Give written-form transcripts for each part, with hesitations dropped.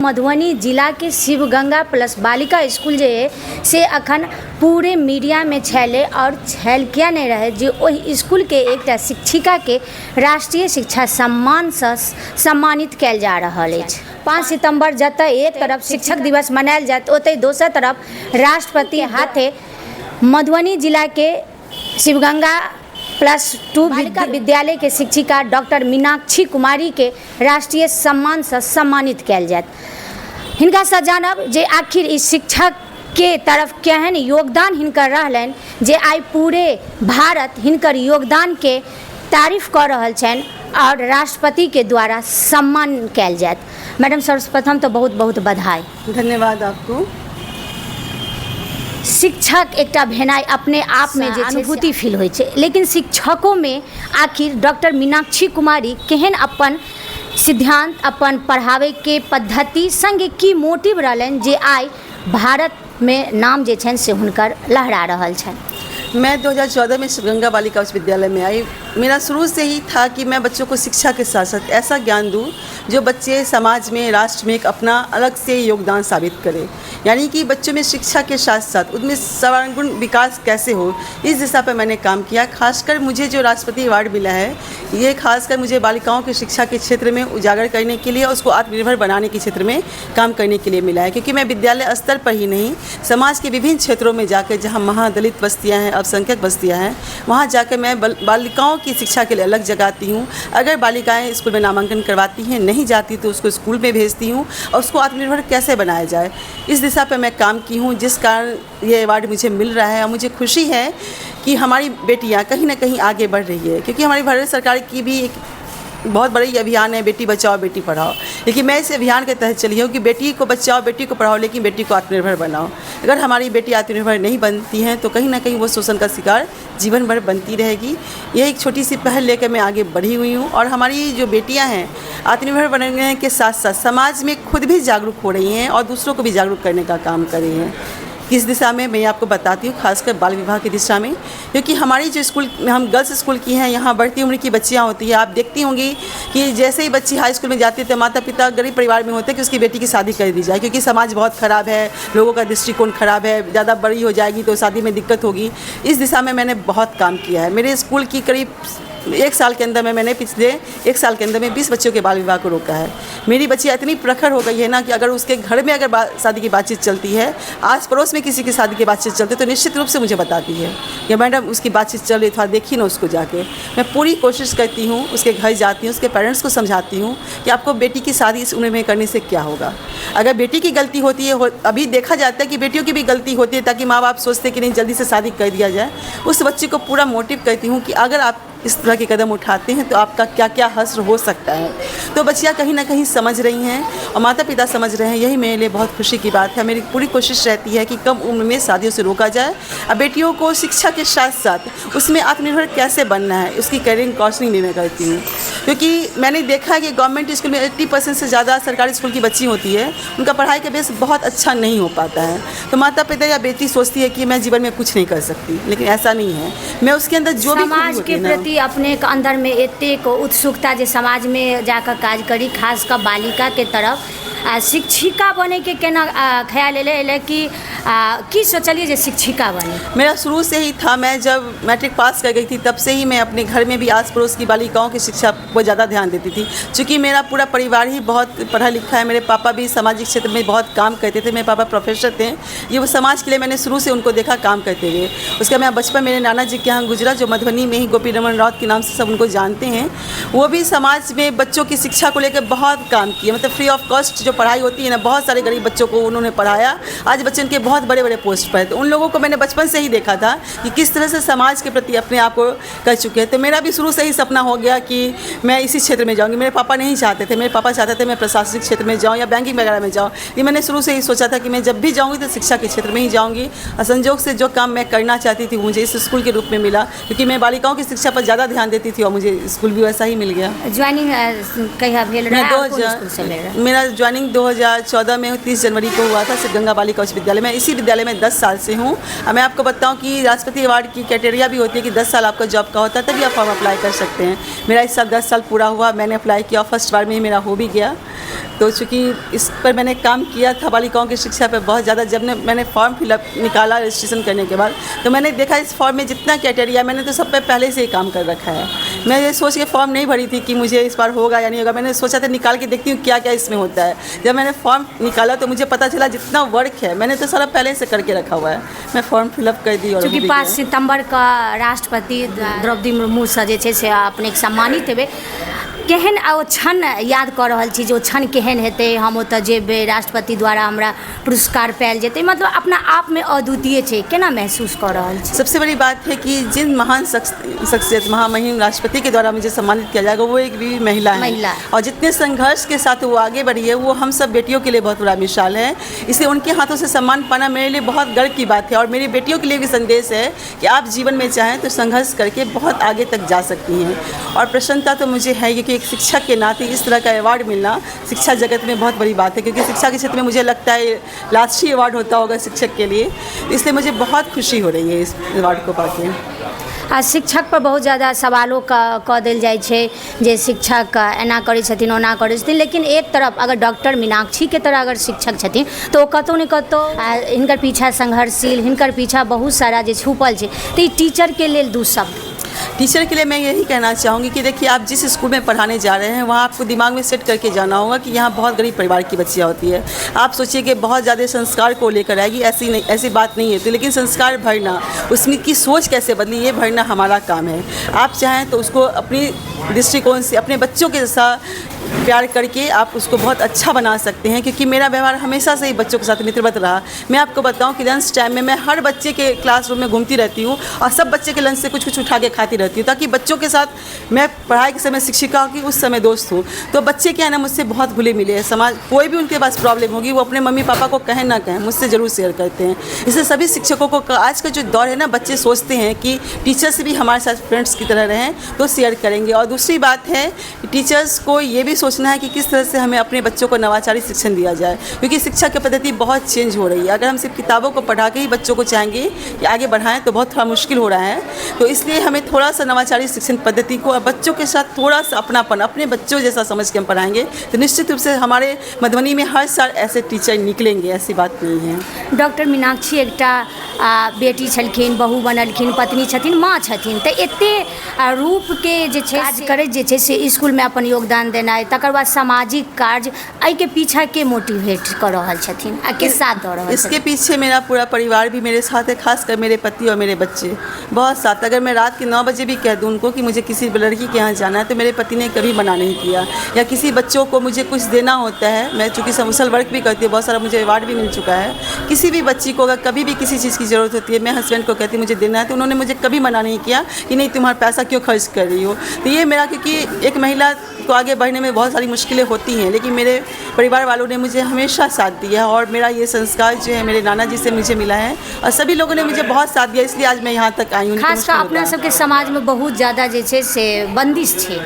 मधुबनी जिला के शिवगंगा प्लस बालिका स्कूल जे है से अखन पूरे मीडिया में छेले और छेल किया नहीं रहे जे ओहि स्कूल के एक शिक्षिका के राष्ट्रीय शिक्षा सम्मान से सम्मानित कयल जा रहा है। 5 सितंबर जतऽ एक तरफ शिक्षक दिवस मनायल जात ओतहि दोसर तरफ राष्ट्रपति हाथे मधुबनी जिला के शिवगंगा +2 बालिका विद्यालय के शिक्षिका डॉक्टर मीनाक्षी कुमारी के राष्ट्रीय सम्मान से सम्मानित कयल जात। हिनका से जानब जे आखिर इस शिक्षक के तरफ केहन योगदान हिनकर रहलन जे आई पूरे भारत हिनकर योगदान के तारीफ कर रहल छन और राष्ट्रपति के द्वारा सम्मान कयल जात। मैडम सर्वप्रथम तो बहुत बहुत बधाई। धन्यवाद आपको। शिक्षक एकटा भेनाई अपने आप में जे अनुभूति फील होय छै, लेकिन शिक्षकों में आखिर डॉक्टर मीनाक्षी कुमारी केहन अपन सिद्धांत अपन पढ़ावे के पद्धति संगे की मोटिव रहलन जे आई भारत में नाम जे छन से हुनकर लहरा रहल छन। मैं 2014 में शिवगंगा बालिका उच्च विद्यालय में आई। मेरा शुरू से ही था कि मैं बच्चों को शिक्षा के साथ साथ ऐसा ज्ञान दूं जो बच्चे समाज में राष्ट्र में एक अपना अलग से योगदान साबित करें, यानी कि बच्चों में शिक्षा के साथ साथ उनमें सर्वांगीण विकास कैसे हो, इस दिशा पर मैंने काम किया। खासकर मुझे जो राष्ट्रपति अवार्ड मिला है ये खासकर मुझे बालिकाओं की शिक्षा के क्षेत्र में उजागर करने के लिए, उसको आत्मनिर्भर बनाने के क्षेत्र में काम करने के लिए मिला है। क्योंकि मैं विद्यालय स्तर पर ही नहीं, समाज के विभिन्न क्षेत्रों में जाकर, जहाँ महादलित बस्तियाँ हैं, अल्पसंख्यक बस्तियाँ हैं, वहाँ जाकर मैं बालिकाओं की शिक्षा के लिए अलग जगाती हूँ। अगर बालिकाएँ स्कूल में नामांकन करवाती हैं, नहीं जाती तो उसको स्कूल में भेजती हूँ और उसको आत्मनिर्भर कैसे बनाया जाए, इस दिशा पर मैं काम की हूँ, जिस कारण ये अवार्ड मुझे मिल रहा है। और मुझे खुशी है कि हमारी बेटियाँ कहीं ना कहीं आगे बढ़ रही है, क्योंकि हमारी भारत सरकार की भी एक बहुत बड़ी अभियान है बेटी बचाओ बेटी पढ़ाओ। लेकिन मैं इस अभियान के तहत चली हूँ कि बेटी को बचाओ बेटी को पढ़ाओ, लेकिन बेटी को आत्मनिर्भर बनाओ। अगर हमारी बेटी आत्मनिर्भर नहीं बनती हैं तो कहीं ना कहीं वो शोषण का शिकार जीवन भर बनती रहेगी। यह एक छोटी सी पहल लेकर मैं आगे बढ़ी हुई हूँ। और हमारी जो बेटियाँ हैं आत्मनिर्भर बनने के साथ साथ समाज में खुद भी जागरूक हो रही हैं और दूसरों को भी जागरूक करने का काम कर रही हैं। किस दिशा में मैं आपको बताती हूँ, खासकर बाल विवाह की दिशा में। क्योंकि हमारी जो स्कूल हम गर्ल्स स्कूल की हैं, यहाँ बढ़ती उम्र की बच्चियाँ होती हैं। आप देखती होंगी कि जैसे ही बच्ची हाई स्कूल में जाती है तो माता पिता गरीब परिवार में होते हैं कि उसकी बेटी की शादी कर दी जाए, क्योंकि समाज बहुत ख़राब है, लोगों का दृष्टिकोण ख़राब है, ज़्यादा बड़ी हो जाएगी तो शादी में दिक्कत होगी। इस दिशा में मैंने बहुत काम किया है। मेरे स्कूल की करीब 1 साल के अंदर में मैंने पिछले 1 साल के अंदर में 20 बच्चों के बाल विवाह को रोका है। मेरी बच्ची इतनी प्रखर हो गई है ना कि अगर उसके घर में अगर शादी की बातचीत चलती है, आस पड़ोस में किसी की शादी की बातचीत चलती है, तो निश्चित रूप से मुझे बताती है कि मैडम उसकी बातचीत चल रही, थोड़ा देखिए ना उसको जाके। मैं पूरी कोशिश करती हूँ, उसके घर जाती हूँ, उसके पेरेंट्स को समझाती हूँ कि आपको बेटी की शादी इस उम्र में करने से क्या होगा। अगर बेटी की गलती होती है, अभी देखा जाता है कि बेटियों की भी गलती होती है, ताकि माँ बाप सोचते हैं कि नहीं जल्दी से शादी कर दिया जाए। उस बच्चे को पूरा मोटिव करती हूँ कि अगर आप इस तरह के कदम उठाते हैं तो आपका क्या क्या हश्र हो सकता है। तो बच्चियाँ कहीं ना कहीं समझ रही हैं और माता पिता समझ रहे हैं, यही मेरे लिए बहुत खुशी की बात है। मेरी पूरी कोशिश रहती है कि कम उम्र में शादियों से रोका जाए और बेटियों को शिक्षा के साथ साथ उसमें आत्मनिर्भर कैसे बनना है, उसकी करियर काउंसलिंग भी मैं करती हूँ। क्योंकि मैंने देखा है कि गवर्नमेंट स्कूल में 80% से ज़्यादा सरकारी स्कूल की बच्ची होती है, उनका पढ़ाई का बेस बहुत अच्छा नहीं हो पाता है। तो माता पिता या बेटी सोचती है कि मैं जीवन में कुछ नहीं कर सकती, लेकिन ऐसा नहीं है। मैं उसके अंदर जो भी समाज के प्रति अपने के अंदर में एतेक उत्सुकता जे समाज में जाकर काज करी, खासकर बालिका के तरफ शिक्षिका बने के केना ख्याल एले कि सोचलिए जे शिक्षिका बने? मेरा शुरू से ही था। मैं जब मैट्रिक पास कर गई थी तब से ही मैं अपने घर में भी आस पड़ोस की बालिकाओं की शिक्षा पर ज़्यादा ध्यान देती थी। चूँकि मेरा पूरा परिवार ही बहुत पढ़ा लिखा है, मेरे पापा भी सामाजिक क्षेत्र में बहुत काम करते थे, मेरे पापा प्रोफेसर थे। ये वो समाज के लिए मैंने शुरू से उनको देखा काम करते हुए। उसके मैं बचपन मेरे नाना जी के यहाँ गुजरा, जो मधुबनी में ही गोपी रमन राउत के नाम से सब उनको जानते हैं। वो भी समाज में बच्चों की शिक्षा को लेकर बहुत काम किया, मतलब फ्री ऑफ कॉस्ट जो पढ़ाई होती है ना, बहुत सारे गरीब बच्चों को उन्होंने पढ़ाया। आज बच्चे उनके बहुत बड़े बड़े पोस्ट पर। तो उन लोगों को मैंने बचपन से ही देखा था कि किस तरह से समाज के प्रति अपने आप को कर चुके हैं। तो मेरा भी शुरू से ही सपना हो गया कि मैं इसी क्षेत्र में जाऊँगी। मेरे पापा नहीं चाहते थे, मेरे पापा चाहते थे मैं प्रशासनिक क्षेत्र में जाऊँ या बैंकिंग वगैरह में जाऊँ। ये मैंने शुरू से ही सोचा था कि मैं जब भी जाऊँगी तो शिक्षा के क्षेत्र में ही जाऊँगी। और संजोग से जो काम मैं करना चाहती थी मुझे इस स्कूल के रूप में मिला, क्योंकि मैं बालिकाओं की शिक्षा पर ज़्यादा ध्यान देती थी और मुझे स्कूल भी वैसा ही मिल गया। ज्वाइनिंग कहिया भेल रहा? मेरा ज्वाइनिंग 2014 में 30 जनवरी को हुआ था शिवगंगा बालिका उच्च विद्यालय में। इसी विद्यालय में 10 साल से हूँ। मैं आपको बताऊँ कि राष्ट्रपति अवार्ड की क्राइटेरिया भी होती है कि 10 साल आपका जॉब का होता है, तभी आप फॉर्म अप्लाई कर सकते हैं। मेरा इस साल 10 साल पूरा हुआ, मैंने अप्लाई किया, फर्स्ट बार में ही मेरा हो भी गया। तो चूँकि इस पर मैंने काम किया था बालिकाओं की शिक्षा पर बहुत ज़्यादा, जब मैंने फॉर्म फिलअप निकाला रजिस्ट्रेशन करने के बाद, तो मैंने देखा इस फॉर्म में जितना क्राइटेरिया, मैंने तो सब पे पहले से ही काम कर रखा है। मैं ये सोच के फॉर्म नहीं भरी थी कि मुझे इस बार होगा या नहीं होगा, मैंने सोचा था निकाल के देखती हूँ क्या क्या इसमें होता है। जब मैंने फॉर्म निकाला तो मुझे पता चला जितना वर्क है मैंने तो सारा पहले से करके रखा हुआ है। मैं फॉर्म फिलअप कर दी और चूँकि 5 सितंबर का राष्ट्रपति द्रौपदी मुर्मू से जे छै से अपने सम्मानित हेबै, केहन ओ क्षण याद कऽ रहल छी जे ओ क्षण केहन हेतै, हम ओतऽ जेबै, राष्ट्रपति द्वारा हमरा पुरस्कार पायल जेतै, मतलब अपना आप में अद्वितीय छै, केना महसूस कऽ रहल छी? सबसे बड़ी बात है कि जिन महान शख्सियत महामहिम राष्ट्रपति के द्वारा मुझे सम्मानित किया जाएगा वो एक भी महिला है, और जितने संघर्ष के साथ वो आगे बढ़ी है वो हम सब बेटियों के लिए बहुत बड़ा मिसाल है। इसलिए उनके हाथों से सम्मान पाना मेरे लिए बहुत गर्व की बात है, और मेरी बेटियों के लिए भी संदेश है कि आप जीवन में चाहें तो संघर्ष करके बहुत आगे तक जा सकती हैं। और प्रसन्नता तो मुझे है क्योंकि एक शिक्षक के नाते इस तरह का अवार्ड मिलना शिक्षा जगत में बहुत बड़ी बात है, क्योंकि शिक्षा के क्षेत्र में मुझे लगता है राष्ट्रीय अवार्ड होता होगा शिक्षक के लिए, इसलिए मुझे बहुत खुशी हो रही है इस अवार्ड को पाके। आ शिक्षक पर बहुत ज़्यादा सवालों कऽ देल जाइ छै जे शिक्षक एना करै छथिन ओना करै छथिन, लेकिन एक तरफ अगर डॉक्टर मीनाक्षी के तरह अगर शिक्षक छथिन तो कतौ ने कतौ हिनकर पीछा संघर्षशील, हिनकर पीछा बहुत सारा जे छुपल छै, तो टीचर के लिए 2 शब्द। टीचर के लिए मैं यही कहना चाहूँगी कि देखिए आप जिस स्कूल में पढ़ाने जा रहे हैं वहाँ आपको दिमाग में सेट करके जाना होगा कि यहाँ बहुत गरीब परिवार की बच्चियाँ होती है। आप सोचिए कि बहुत ज़्यादा संस्कार को लेकर आएगी, ऐसी बात नहीं है, तो लेकिन संस्कार भरना, उसमें की सोच कैसे बदली, ये भरना हमारा काम है। आप चाहें तो उसको अपनी दृष्टिकोण से अपने बच्चों के साथ प्यार करके आप उसको बहुत अच्छा बना सकते हैं, क्योंकि मेरा व्यवहार हमेशा से ही बच्चों के साथ मित्रवत रहा। मैं आपको बताऊं कि लंच टाइम में मैं हर बच्चे के क्लासरूम में घूमती रहती हूं और सब बच्चे के लंच से कुछ कुछ उठा के खाती रहती हूं, ताकि बच्चों के साथ मैं पढ़ाई के समय शिक्षिका की उस समय दोस्त हूँ। तो बच्चे क्या है ना, मुझसे बहुत घुले मिले हैं। समाज कोई भी उनके पास प्रॉब्लम होगी वो अपने मम्मी पापा को कहें ना कहें, मुझसे ज़रूर शेयर करते हैं। इसलिए सभी शिक्षकों को आज का जो दौर है ना, बच्चे सोचते हैं कि टीचर से भी हमारे साथ फ्रेंड्स की तरह रहें तो शेयर करेंगे। और दूसरी बात है टीचर्स को ये भी सोचना है कि किस तरह से हमें अपने बच्चों को नवाचारी शिक्षण दिया जाए, क्योंकि शिक्षा की पद्धति बहुत चेंज हो रही है। अगर हम सिर्फ किताबों को पढ़ा के ही बच्चों को चाहेंगे कि आगे बढ़ाएं तो बहुत थोड़ा मुश्किल हो रहा है। तो इसलिए हमें थोड़ा सा नवाचारी शिक्षण पद्धति को बच्चों के साथ थोड़ा सा अपनापन, अपने बच्चों जैसा समझ के हम पढ़ाएंगे तो निश्चित रूप से हमारे मधुबनी में हर साल ऐसे टीचर निकलेंगे, ऐसी बात नहीं है। डॉक्टर मीनाक्षी एकटा बेटी छलखिन, बहू बनलखिन, पत्नी छथिन, माँ छथिन, तो एते रूप के जे छै काज करैत जे छै से स्कूल में अपन योगदान देनाइ, तकर बाद सामाजिक कार्य, एहि के पीछे के मोटिवेट कर रहल छथिन आ के साथ दऽ रहल छथिन? इसके पीछे मेरा पूरा परिवार भी मेरे साथ है, खासकर मेरे पति और मेरे बच्चे बहुत साथ। अगर मैं रात के 9 बजे भी कह दूँ उनको कि मुझे किसी लड़की के यहाँ जाना है तो मेरे पति ने कभी मना नहीं किया। या किसी बच्चों को मुझे कुछ देना होता है, मैं चूँकि सोशल वर्क भी करती हूँ, बहुत सारा मुझे अवार्ड भी मिल चुका है। किसी भी बच्ची को अगर कभी भी किसी चीज़ की ज़रूरत होती है, मैं हस्बैंड को कहती मुझे देना है, तो उन्होंने मुझे कभी मना नहीं किया कि नहीं तुम्हारा पैसा क्यों खर्च कर रही हो। तो ये मेरा, क्योंकि एक महिला को आगे बढ़ने में बहुत सारी मुश्किलें होती हैं, लेकिन मेरे परिवार वालों ने मुझे हमेशा साथ दिया, और मेरा ये संस्कार जो है मेरे नाना जी से मुझे मिला है, और सभी लोगों ने मुझे बहुत साथ दिया, इसलिए आज मैं यहाँ तक आई हूँ। खासकर अपना सबके समाज में बहुत ज़्यादा जे छै से बंदिश छै,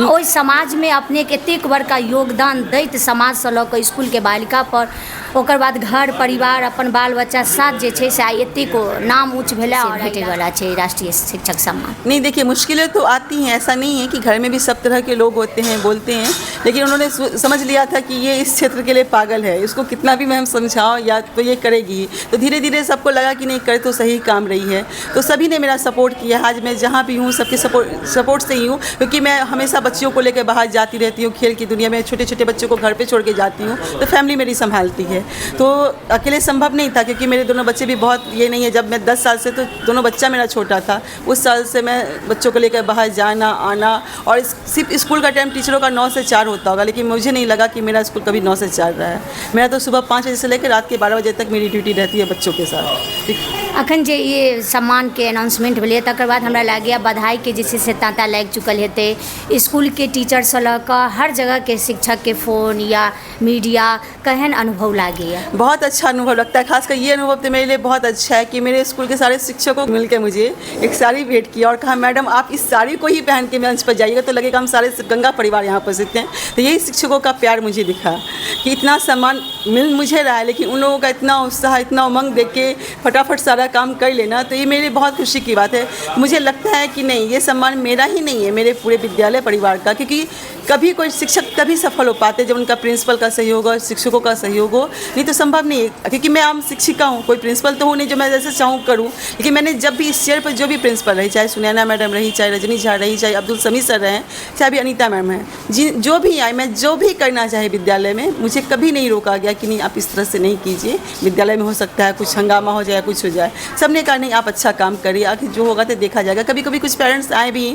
ओहि समाज में अपने के एतेक बड़का योगदान दैत समाज से लऽ कऽ स्कूल के बालिका पर, ओकर बाद घर परिवार अपन बाल बच्चा साथ जे छै से आइ एतेक नाम ऊँच भेला और भेटैवला छै राष्ट्रीय शिक्षक सम्मान। नहीं देखिए, मुश्किलें तो आती हैं, ऐसा नहीं है कि घर में भी सब तरह के लोग होते हैं, बोलते हैं, लेकिन उन्होंने समझ लिया था कि ये इस क्षेत्र के लिए पागल है, इसको कितना भी मैं हम समझाओ या तो ये करेगी। तो धीरे धीरे सबको लगा कि नहीं करे तो सही काम रही है, तो सभी ने मेरा सपोर्ट किया। आज मैं जहाँ भी हूँ सबके सपोर्ट से ही हूँ, क्योंकि मैं हमेशा बच्चियों को लेकर बाहर जाती रहती हूँ, खेल की दुनिया में छोटे छोटे बच्चों को घर पे छोड़ के जाती हूँ, तो फैमिली मेरी संभालती है। तो अकेले संभव नहीं था, क्योंकि मेरे दोनों बच्चे भी बहुत, ये नहीं है जब मैं 10 साल से, तो दोनों बच्चा मेरा छोटा था, उस साल से मैं बच्चों को लेकर बाहर जाना आना, और सिर्फ स्कूल का टाइम टीचरों का 9 से 4 होता होगा, लेकिन मुझे नहीं लगा कि मेरा स्कूल कभी 9 से 4 रहा है। मेरा तो सुबह 5 बजे से लेकर रात के 12 बजे तक मेरी ड्यूटी रहती है बच्चों के साथ। अखन जे ये सम्मान के अनाउंसमेंट भेलै, तकर बाद हमरा लागैए बधाई के जे छै से तांता लागि चुकल हेतै, स्कूल के टीचर से लऽ कऽ हर जगह के शिक्षक के फ़ोन या मीडिया, केहन अनुभव लागैए? बहुत अच्छा अनुभव लगता है, खासकर ये अनुभव तो मेरे लिए बहुत अच्छा है कि मेरे स्कूल के सारे शिक्षकों मिलकर मुझे एक साड़ी भेंट की और कहा मैडम आप इस साड़ी को ही पहन के मंच पर जाइएगा तो लगेगा हम सारे गंगा परिवार यहाँ पर सीखते हैं। तो यही शिक्षकों का प्यार मुझे दिखा कि इतना सम्मान मिल मुझे रहा है, लेकिन उन लोगों का इतना उत्साह, इतना उमंग देख के फटाफट सारा काम कर लेना, तो ये मेरे बहुत खुशी की बात है। मुझे लगता है कि नहीं, ये सम्मान मेरा ही नहीं है, मेरे पूरे विद्यालय परिवार का, क्योंकि कभी कोई शिक्षक तभी सफल हो पाते जब उनका प्रिंसिपल का सहयोग और शिक्षकों का सहयोग हो, नहीं तो संभव नहीं है। क्योंकि मैं आम शिक्षिका हूँ, कोई प्रिंसिपल तो हूँ नहीं जो मैं जैसे चाहूँ करूँ। लेकिन मैंने जब भी इस चेयर पर जो भी प्रिंसिपल रही, चाहे सुनैना मैडम रही, चाहे रजनी झा रही, चाहे अब्दुल समी सर रहे, चाहे अभी अनीता मैम हैं, जो भी आए, मैं जो भी करना चाहे विद्यालय में, मुझे कभी नहीं रोका गया कि नहीं आप इस तरह से नहीं कीजिए, विद्यालय में हो सकता है कुछ हंगामा हो जाए, कुछ हो जाए। सबने कहा नहीं आप अच्छा काम करिए, आखिर जो होगा तो देखा जाएगा। कभी कभी कुछ पेरेंट्स आए भी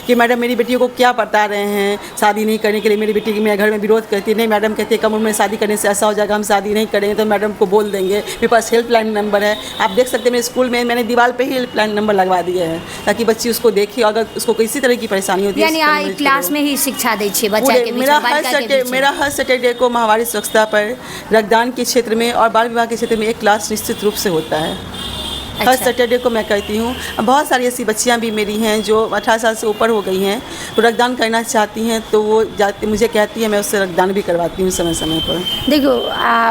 कि मैडम मेरी बेटियों को क्या बता रहे हैं, शादी नहीं करने के लिए मेरी बेटी की मेरे घर में विरोध करती है। नहीं मैडम कहती है कम उम्र में शादी करने से ऐसा हो जाएगा, हम शादी नहीं करेंगे तो मैडम को बोल देंगे। मेरे पास हेल्पलाइन नंबर है, आप देख सकते हैं मेरे स्कूल में मैंने दीवार पे ही हेल्पलाइन नंबर लगवा दिया है ताकि बच्ची उसको देखे, अगर उसको किसी तरह की परेशानी होती है यानी यहाँ क्लास में ही शिक्षा दै छियै बच्चा के बीच में, मेरा हर सैटरडे को माहवारी स्वच्छता पर, रक्तदान के क्षेत्र में और बाल विवाह के क्षेत्र में एक क्लास निश्चित रूप से होता है। हर सैटरडे को मैं करती हूँ। बहुत सारी ऐसी बच्चियाँ भी मेरी हैं जो 18 साल से ऊपर हो गई हैं, तो रक्तदान करना चाहती हैं, तो वो जाती मुझे कहती है, मैं उससे रक्तदान भी करवाती हूँ समय समय पर। देखियो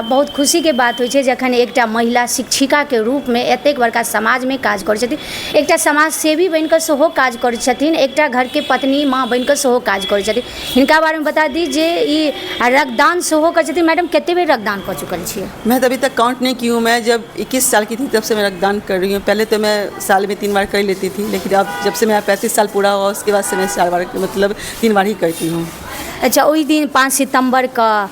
बहुत खुशी के बात होइ छै जखन एकटा महिला शिक्षिका के रूप में एतेक बड़का समाज में काज करै छथिन, एकटा समाज सेवी बनि कऽ सेहो काज करै छथिन, एकटा घर के पत्नी माँ बनि कऽ सेहो काज करै छथिन। हिनका बारे में बता दी जे ई रक्तदान सेहो करै छथिन। मैडम कते बेर रक्तदान कऽ चुकल छियै? मैं तो अभी तक काउंट नहीं की हूँ। मैं जब 21 साल की थी तब से मैं रक्तदान कर रही हूँ। पहले तो मैं साल में 3 बार कर लेती थी, लेकिन अब जब से मेरा 35 साल पूरा हुआ उसके बाद से मैं 4 बार मतलब 3 बार ही करती हूँ। अच्छा, ओहि दिन 5 सितंबर का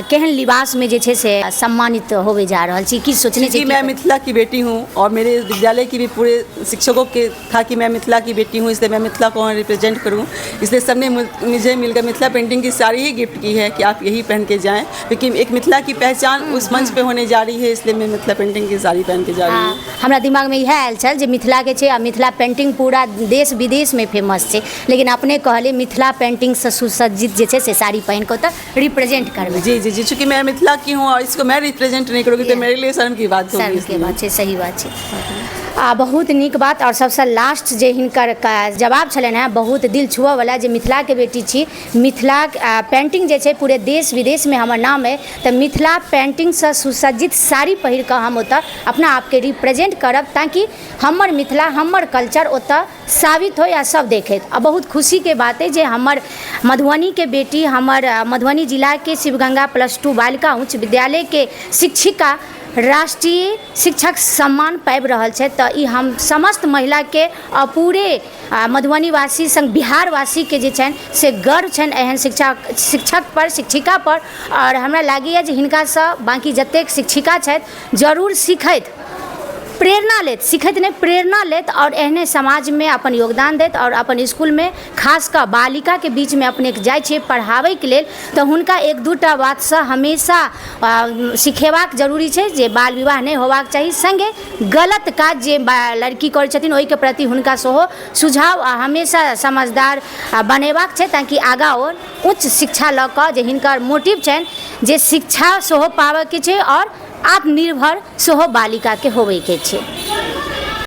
केहन लिबास में जे छै से सम्मानित होवे जा रहल छी, की सोचने छी? मैं मिथिला की बेटी हूँ और मेरे विद्यालय की भी पूरे शिक्षकों के था कि मैं मिथिला की बेटी हूँ, इसलिए मैं मिथिला को रिप्रेजेंट करूँ। इसलिए सबने मुझे मिलकर मिथिला पेंटिंग की साड़ी ही गिफ्ट की है कि आप यही पहन के जाएँ, क्योंकि एक मिथिला की पहचान उस मंच पे होने जा रही है, इसलिए मैं मिथिला पेंटिंग की साड़ी पहन के जा रही हूँ। हमरा दिमाग में यह आयल छल जे मिथिला के छै आ मिथिला पेंटिंग पूरा देश विदेश में फेमस छै, लेकिन अपने कहले मिथिला पेंटिंग से सुसज्जित जे छै से साड़ी पहन को तो रिप्रेजेंट करबे। जी जी जी, चूँकि मैं मिथिला की हूँ और इसको मैं रिप्रेजेंट नहीं करूँगी तो मेरे लिए शर्म की बात होगी। शर्म के बात है, सही बात है। बहुत नीक बात। और सबसे लास्ट जे हिनकर जवाब छलन है बहुत दिल छुआ वाला, जे मिथिला के बेटी छी, मिथिला पेंटिंग जे छै पूरे देश विदेश में हमर नाम है, तो मिथिला पेंटिंग से सुसज्जित साड़ी पहिर कर हम ओतऽ अपना आप के रिप्रेजेंट करब ताकि हमर मिथिला हमर कल्चर ओतऽ साबित हो या सब देखे। और बहुत खुशी के बात है जे हमर मधुबनी के बेटी, हमर मधुबनी जिला के शिवगंगा +2 बालिका उच्च विद्यालय के शिक्षिका राष्ट्रीय शिक्षक सम्मान पाबि रहल छै। तो ई हम समस्त महिला के और पूरे मधुबनी वासी संग बिहार वासी के जे छनि से गर्व छनि एहन शिक्षक पर, शिक्षिका पर। और हमरा लागैए जे हिनका से बाकी जतेक शिक्षिका छथि जरूर सीखैत, प्रेरणा लेत, सीखैत नहीं प्रेरणा लेत और एहने समाज में अपन योगदान देत और अपन स्कूल में खासकर बालिका के बीच में अपने जाय छै पढ़ाबै के लेल, तो हुनका 1-2टा बात से हमेशा सिखेबाक जरूरी छै जे बाल विवाह नहीं होबाक चाहिए, संगे गलत काज जे लड़की करै छथिन ओहि के प्रति हुनका सेहो सुझाव आ हमेशा समझदार बनेबाक छै ताकि आगाँ और उच्च शिक्षा लऽ कऽ जे हिनकर मोटिव छनि जे शिक्षा सेहो पाबऽ के छै और आत्मनिर्भर सेहो बालिका के होबे के छै।